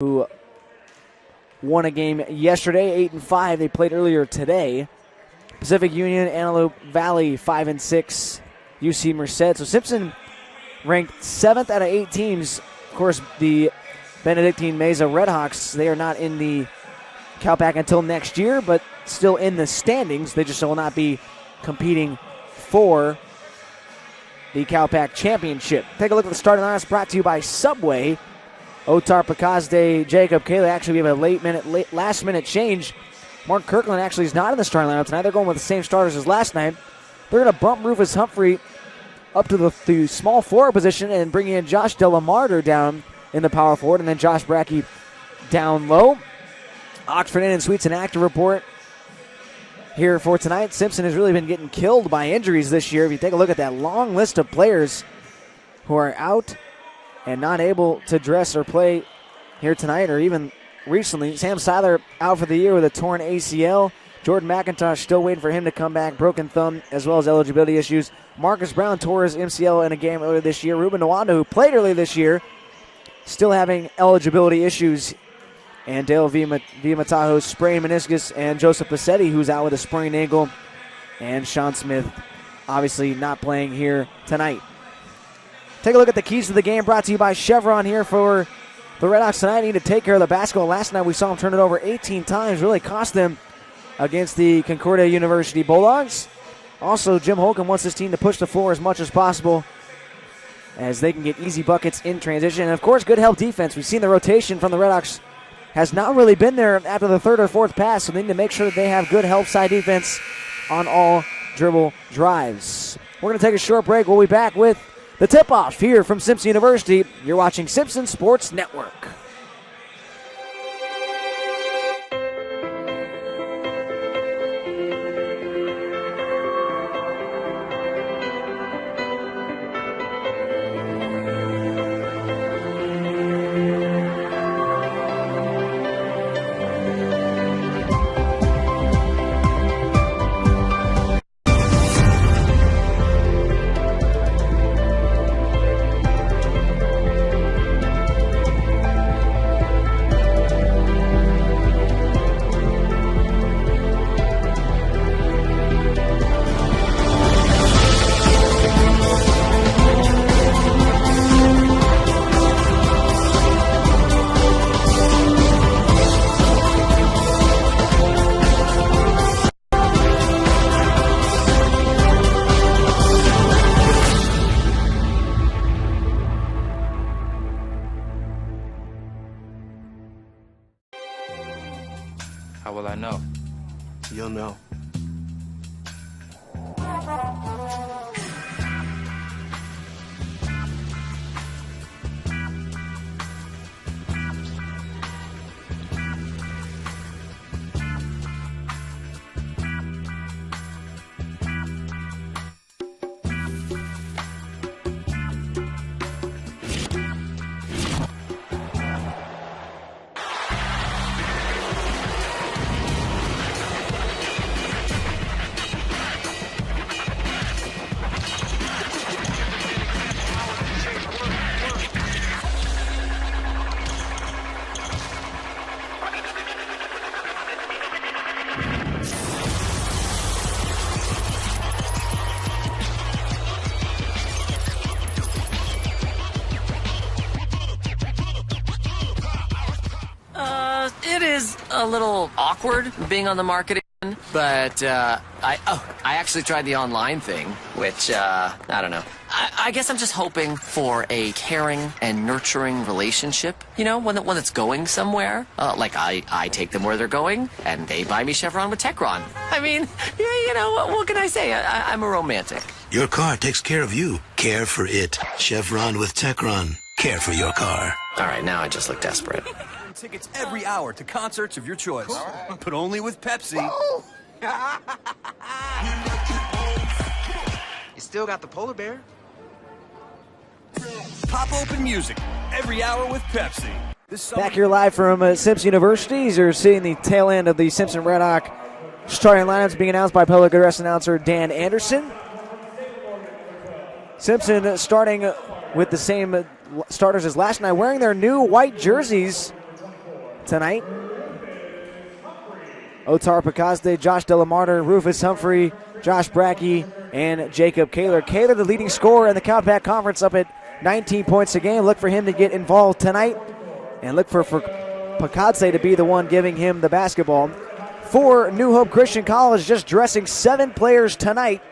who won a game yesterday, 8-5. They played earlier today. Pacific Union, Antelope Valley, 5-6. UC Merced. So Simpson ranked 7th out of 8 teams. Of course, the Benedictine Mesa Redhawks, they are not in the CalPAC until next year, but still in the standings. They just will not be competing for the CalPAC championship. Take a look at the starting lineups brought to you by Subway. Otar Pakazde, Jacob Kayla. Actually, we have a last-minute change. Mark Kirkland actually is not in the starting lineup tonight. They're going with the same starters as last night. They're going to bump Rufus Humphrey up to the small forward position and bring in Josh Delamarter down in the power forward, and then Josh Brackey down low. Oxford Inn and Suites an active report here for tonight. Simpson has really been getting killed by injuries this year. If you take a look at that long list of players who are out and not able to dress or play here tonight or even recently. Sam Seiler out for the year with a torn ACL. Jordan McIntosh still waiting for him to come back, broken thumb, as well as eligibility issues. Marcus Brown tore his MCL in a game earlier this year. Ruben Nwanda, who played earlier this year, still having eligibility issues. And Dale Viamataho sprained meniscus, and Joseph Passetti, who's out with a sprained ankle. And Sean Smith, obviously not playing here tonight. Take a look at the keys to the game brought to you by Chevron here for the Redhawks tonight. Need to take care of the basketball. Last night we saw them turn it over 18 times. Really cost them against the Concordia University Bulldogs. Also, Jim Holcomb wants his team to push the floor as much as possible as they can get easy buckets in transition. And, of course, good help defense. We've seen the rotation from the Redhawks has not really been there after the third or fourth pass, so they need to make sure that they have good help side defense on all dribble drives. We're going to take a short break. We'll be back with the tip-off here from Simpson University. You're watching Simpson Sports Network. How will I know? You'll know. It is a little awkward being on the market again, but I actually tried the online thing, which I don't know. I guess I'm just hoping for a caring and nurturing relationship. You know, one that's going somewhere. Like I take them where they're going, and they buy me Chevron with Techron. I mean, yeah, you know, what can I say? I'm a romantic. Your car takes care of you. Care for it. Chevron with Techron. Care for your car. All right, now I just look desperate. Tickets every hour to concerts of your choice, but only with Pepsi. You still got the polar bear? Pop open music every hour with Pepsi. Back here live from Simpson University. You're seeing the tail end of the Simpson Redhawk starting lineups being announced by public address announcer Dan Anderson. Simpson starting with the same starters as last night, wearing their new white jerseys tonight. Otar Picazde, Josh Delamarter, Rufus Humphrey, Josh Brackey, and Jacob Kaler. Kaler, the leading scorer in the Cowpack Conference, up at 19 points a game. Look for him to get involved tonight, and look for Picazde to be the one giving him the basketball. For New Hope Christian College, just dressing 7 players tonight.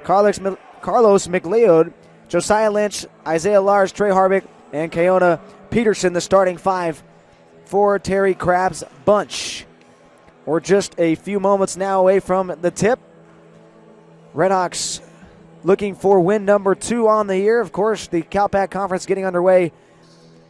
Carlos McLeod, Josiah Lynch, Isaiah Lars, Trey Harvick, and Keona Peterson, the starting 5 for Terry Crabb's bunch. We're just a few moments now away from the tip. Redhawks looking for win number 2 on the year. Of course, the Cowpack Conference getting underway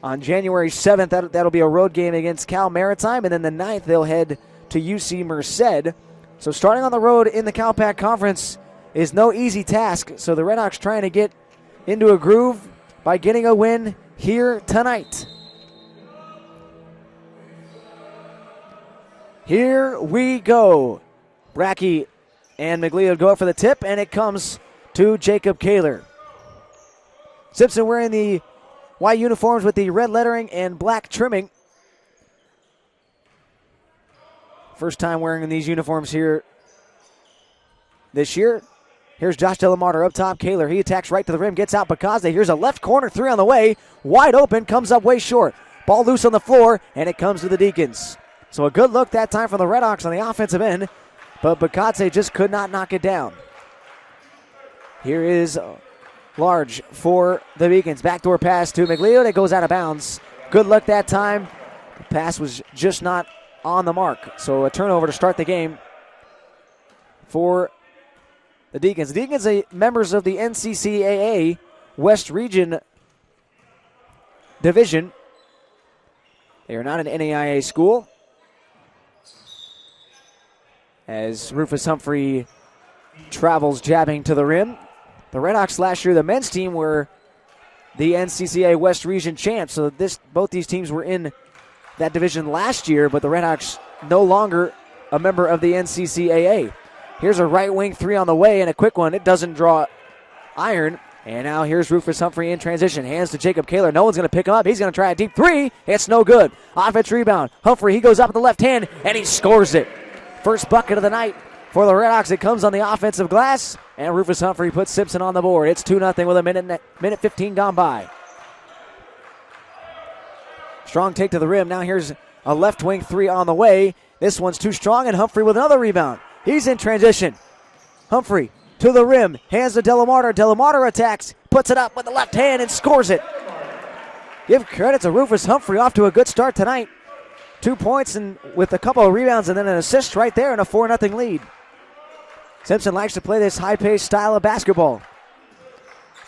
on January 7th. That'll be a road game against Cal Maritime, and then the 9th they'll head to UC Merced. So starting on the road in the Cowpack Conference is no easy task. So the Redhawks trying to get into a groove by getting a win here tonight. Here we go. Brackey and McLeod go up for the tip, and it comes to Jacob Kaler. Simpson wearing the white uniforms with the red lettering and black trimming. First time wearing these uniforms here this year. Here's Josh Delamarter up top. Kaler, he attacks right to the rim, gets out Picazde. Here's a left corner 3 on the way. Wide open, comes up way short. Ball loose on the floor, and it comes to the Deacons. So a good look that time from the Redhawks on the offensive end, but Picazde just could not knock it down. Here is Large for the Deacons. Backdoor pass to McLeod. It goes out of bounds. Good luck that time. The pass was just not on the mark. So a turnover to start the game for the Deacons. The Deacons are members of the NCCAA West Region Division. They are not an NAIA school. As Rufus Humphrey travels jabbing to the rim. The Redhawks last year, the men's team, were the NCCAA West Region champs. So both these teams were in that division last year, but the Redhawks no longer a member of the NCCAA. Here's a right wing 3 on the way, and a quick one. It doesn't draw iron. And now here's Rufus Humphrey in transition. Hands to Jacob Kaler. No one's going to pick him up. He's going to try a deep 3. It's no good. Offense rebound. Humphrey, he goes up with the left hand, and he scores it. First bucket of the night for the Redhawks. It comes on the offensive glass, and Rufus Humphrey puts Simpson on the board. It's 2-0 with a minute 15 gone by. Strong take to the rim. Now here's a left wing 3 on the way. This one's too strong, and Humphrey with another rebound. He's in transition. Humphrey to the rim. Hands to Delamarter. Delamarter attacks. Puts it up with the left hand and scores it. Give credit to Rufus Humphrey. Off to a good start tonight. 2 points and with a couple of rebounds and then an assist right there and a 4-0 lead. Simpson likes to play this high-paced style of basketball.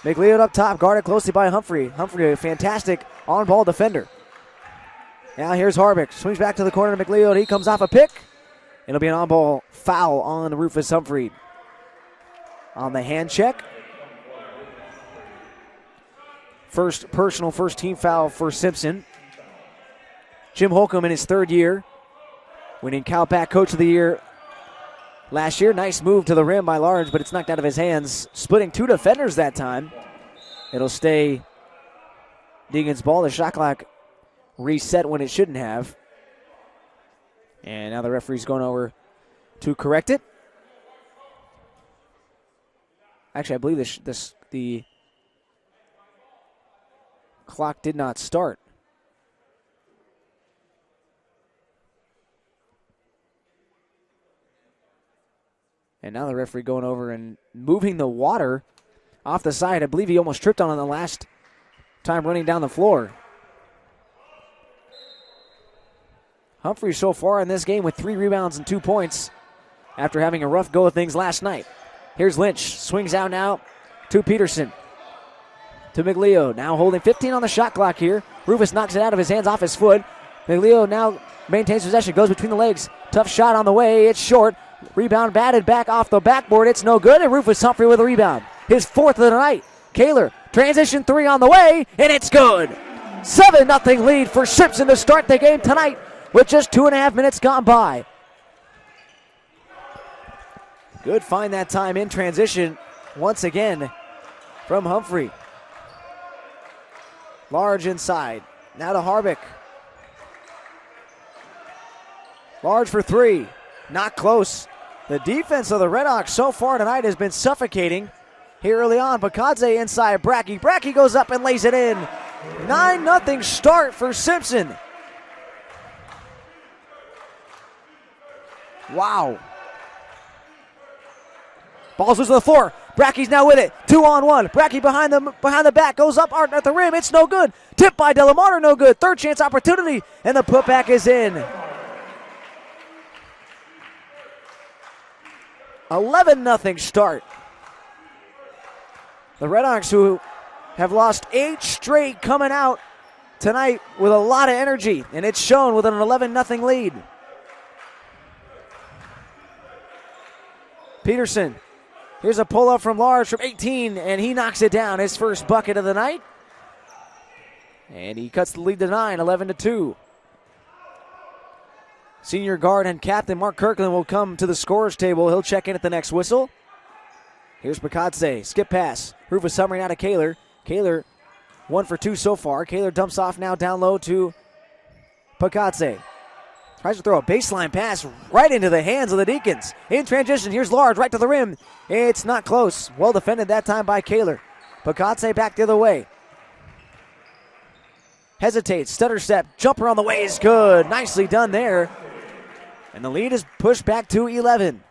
McLeod up top, guarded closely by Humphrey. Humphrey, a fantastic on-ball defender. Now here's Harvick. Swings back to the corner to McLeod. He comes off a pick. It'll be an on-ball foul on Rufus Humphrey. On the hand check. First team foul for Simpson. Jim Holcomb in his 3rd year, winning Cowpack Coach of the Year last year. Nice move to the rim by Large, but it's knocked out of his hands. Splitting 2 defenders that time. It'll stay Deegan's ball. The shot clock reset when it shouldn't have. And now the referee's going over to correct it. Actually, I believe the clock did not start. And now the referee going over and moving the water off the side. I believe he almost tripped on it the last time running down the floor. Humphrey so far in this game with 3 rebounds and 2 points after having a rough go of things last night. Here's Lynch. Swings out now to Peterson. To McLeod. Now holding 15 on the shot clock here. Rufus knocks it out of his hands off his foot. McLeod now maintains possession. Goes between the legs. Tough shot on the way. It's short. Rebound batted back off the backboard. It's no good. And Rufus Humphrey with a rebound. His 4th of the night. Kaler. Transition 3 on the way. And it's good. 7-0 lead for Simpson to start the game tonight with just 2.5 minutes gone by. Good find that time in transition once again from Humphrey. Large inside. Now to Harvick. Large for three. Not close. The defense of the Redhawks so far tonight has been suffocating. Here early on, Bakadze inside Brackey. Brackey goes up and lays it in. 9-0 start for Simpson. Wow. Ball's loose on the floor. Brackey's now with it. 2-on-1. Brackey behind the back. Goes up at the rim. It's no good. Tipped by Delamarter. No good. Third chance opportunity. And the putback is in. 11-0 start. The Redhawks, who have lost 8 straight, coming out tonight with a lot of energy, and it's shown with an 11-0 lead. Peterson, here's a pull-up from Large from 18, and he knocks it down, his first bucket of the night. And he cuts the lead to 9, 11-2. Senior guard and captain Mark Kirkland will come to the scorer's table. He'll check in at the next whistle. Here's Bakadze, skip pass. Rufus Humry now to Kaler. Kaler 1 for 2 so far. Kaler dumps off now down low to Bakadze. Tries to throw a baseline pass right into the hands of the Deacons. In transition, here's Large right to the rim. It's not close. Well defended that time by Kaler. Bakadze back the other way. Hesitates, stutter step, jumper on the way is good. Nicely done there. And the lead is pushed back to 11.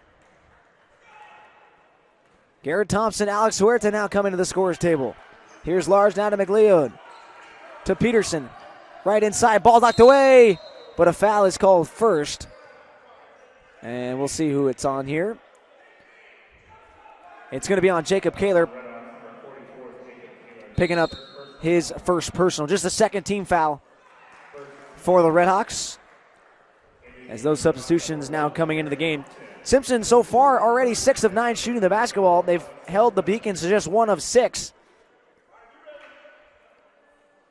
Garrett Thompson, Alex Huerta now coming to the scorer's table. Here's Large now to McLeod. To Peterson. Right inside, ball knocked away. But a foul is called first. And we'll see who it's on here. It's going to be on Jacob Kaler. Picking up his first personal. Just the second team foul for the Redhawks. As those substitutions now coming into the game. Simpson so far already 6 of 9 shooting the basketball. They've held the Beacons to just 1 of 6.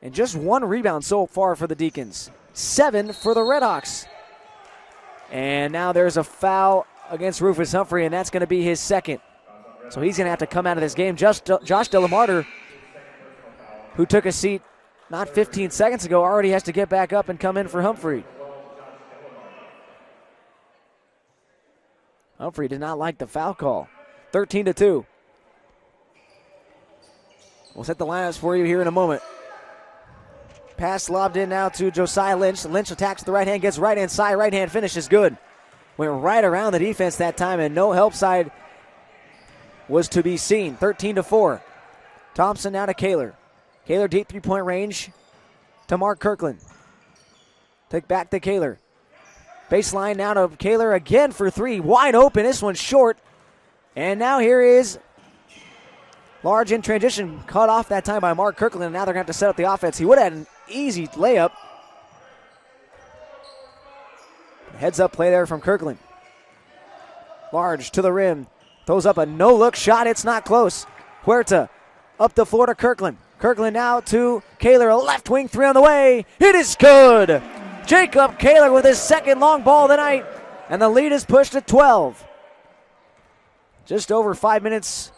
And just 1 rebound so far for the Deacons. 7 for the Redhawks. And now there's a foul against Rufus Humphrey, and that's going to be his second. So he's going to have to come out of this game. Josh Delamarter, who took a seat not 15 seconds ago, already has to get back up and come in for Humphrey. Humphrey did not like the foul call. 13-2. We'll set the lineups for you here in a moment. Pass lobbed in now to Josiah Lynch. Lynch attacks the right hand, gets right hand side. Right hand finish is good. Went right around the defense that time, and no help side was to be seen. 13-4. Thompson now to Kaler. Kaler deep three-point range to Mark Kirkland. Take back to Kaler. Baseline now to Kaler again for 3. Wide open. This one's short. And now here is Large in transition. Cut off that time by Mark Kirkland. And now they're going to have to set up the offense. He would have had an easy layup. Heads up play there from Kirkland. Large to the rim. Throws up a no-look shot. It's not close. Huerta up the floor to Kirkland. Kirkland now to Kaler. A left wing 3 on the way. It is good. Jacob Kaler with his second long ball of the night, and the lead is pushed to 12. Just over 5 minutes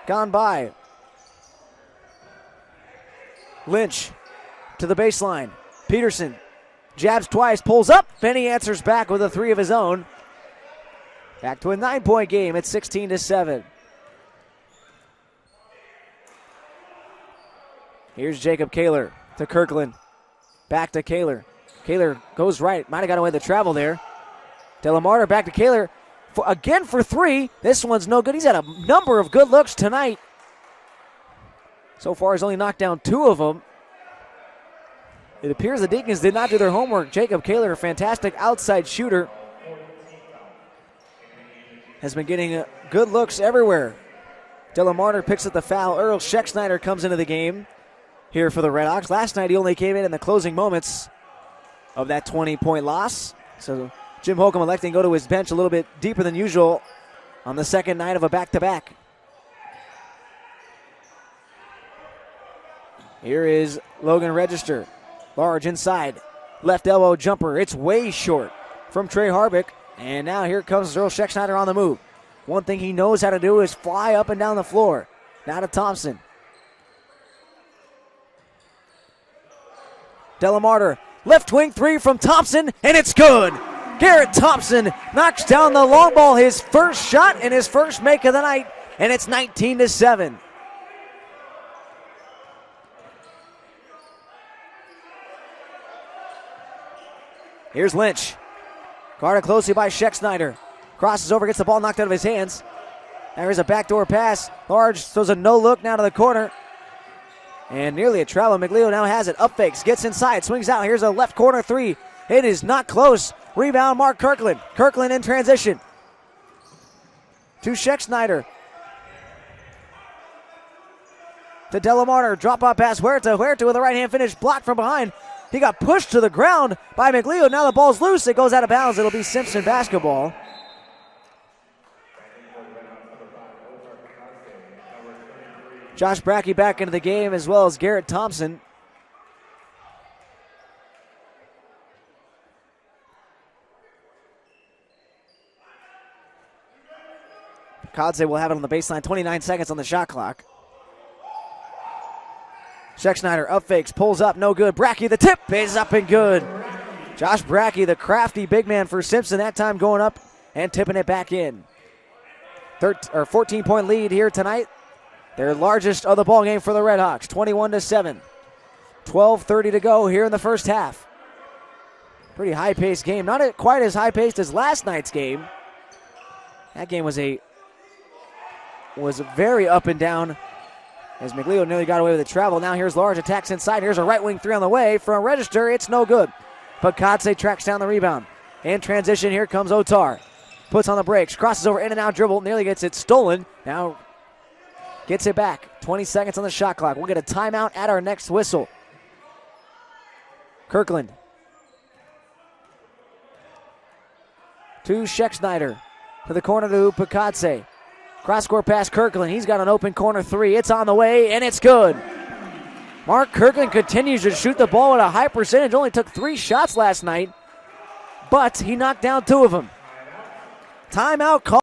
gone by. Lynch to the baseline. Peterson jabs twice, pulls up, and he answers back with a 3 of his own. Back to a 9-point game at 16-7. Here's Jacob Kaler to Kirkland. Back to Kaler. Kaler goes right. Might have got away the travel there. Delamarter back to Kaler. Again for 3. This one's no good. He's had a number of good looks tonight. So far, he's only knocked down 2 of them. It appears the Deacons did not do their homework. Jacob Kaler, a fantastic outside shooter, has been getting good looks everywhere. Delamarter picks up the foul. Earl Schexnayder comes into the game here for the Redhawks. Last night, he only came in the closing moments of that 20-point loss. So Jim Holcomb electing to go to his bench a little bit deeper than usual on the second night of a back-to-back. Here is Logan Register. Large inside. Left elbow jumper. It's way short from Trey Harbick. And now here comes Earl Schexnayder on the move. One thing he knows how to do is fly up and down the floor. Now to Thompson. Delamarter. Left wing 3 from Thompson, and it's good. Garrett Thompson knocks down the long ball, his first shot and his first make of the night, and it's 19-7. Here's Lynch. Guarded closely by Schexnayder. Crosses over, gets the ball knocked out of his hands. There's a backdoor pass. Large throws a no-look now to the corner. And nearly a travel. McLeod now has it. Up fakes, gets inside, swings out. Here's a left corner three. It is not close. Rebound, Mark Kirkland. Kirkland in transition. To Schexnayder. To Delamarter. Drop-off pass. Huerta. Huerta with a right-hand finish. Blocked from behind. He got pushed to the ground by McLeod. Now the ball's loose. It goes out of bounds. It'll be Simpson basketball. Josh Brackey back into the game, as well as Garrett Thompson. Kadze will have it on the baseline. 29 seconds on the shot clock. Schexnayder up fakes, pulls up, no good. Brackey, the tip is up and good. Josh Brackey, the crafty big man for Simpson, that time going up and tipping it back in. 14-point lead here tonight. Their largest of the ball game for the Redhawks, 21-7. 12:30 to go here in the first half. Pretty high-paced game. Not quite as high-paced as last night's game. That game was very up and down as McLeod nearly got away with the travel. Now here's Large, attacks inside. Here's a right wing three on the way from Register. It's no good. But Kadse tracks down the rebound. In transition, here comes Otar. Puts on the brakes, crosses over, in and out dribble, nearly gets it stolen. Now gets it back. 20 seconds on the shot clock. We'll get a timeout at our next whistle. Kirkland. To Schexnayder. To the corner to Picatse. Cross-court pass Kirkland. He's got an open corner three. It's on the way, and it's good. Mark Kirkland continues to shoot the ball at a high percentage. Only took 3 shots last night, but he knocked down 2 of them. Timeout call.